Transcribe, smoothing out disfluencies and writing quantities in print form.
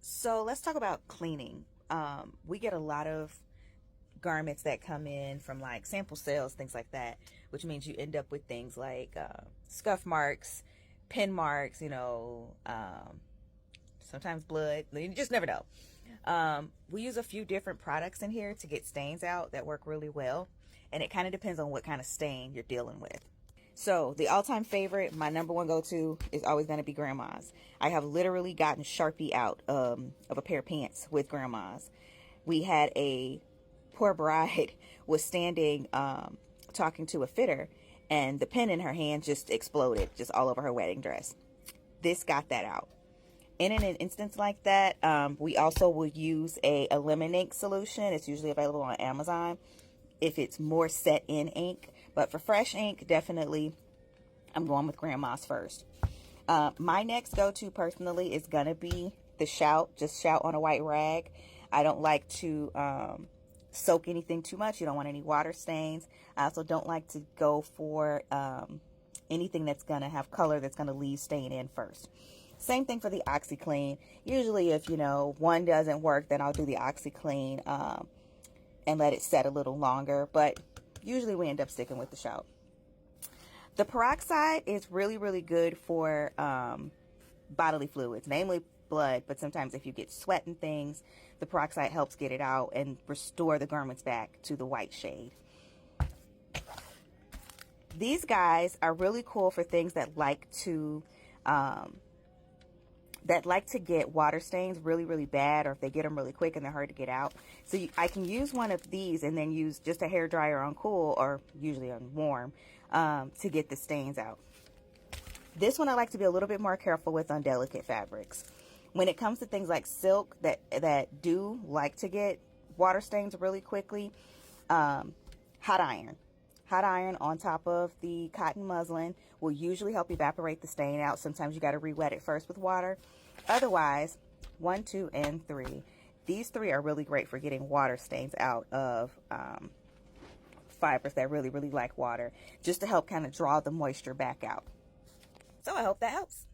So let's talk about cleaning. We get a lot of garments that come in from like sample sales, things like that, which means you end up with things like scuff marks, pin marks, sometimes blood. You just never know. We use a few different products in here to get stains out that work really well, and it kind of depends on what kind of stain you're dealing with. So the all-time favorite, my number one go-to, is always going to be Grandma's. I have literally gotten Sharpie out of a pair of pants with Grandma's. We had a poor bride was standing talking to a fitter, and the pin in her hand just exploded, just all over her wedding dress. This got that out. In an instance like that, we also will use a lemon ink solution. It's usually available on Amazon if it's more set in ink. But for fresh ink, definitely I'm going with Grandma's first. My next go-to personally is going to be the Shout. Just Shout on a white rag. I don't like to soak anything too much. You don't want any water stains. I also don't like to go for anything that's going to have color that's going to leave stain in first. Same thing for the OxiClean. Usually if, one doesn't work, then I'll do the OxiClean and let it set a little longer. But usually we end up sticking with the Shout. The peroxide is really, really good for bodily fluids, namely blood. But sometimes if you get sweat and things, the peroxide helps get it out and restore the garments back to the white shade. These guys are really cool for things that like to get water stains really, really bad, or if they get them really quick and they're hard to get out. So I can use one of these and then use just a hair dryer on cool, or usually on warm, to get the stains out. This one I like to be a little bit more careful with on delicate fabrics. When it comes to things like silk that do like to get water stains really quickly, hot iron. Hot iron on top of the cotton muslin will usually help evaporate the stain out. Sometimes you got to re-wet it first with water. Otherwise, 1, 2, and 3. These 3 are really great for getting water stains out of fibers that really, really like water, just to help kind of draw the moisture back out. So I hope that helps.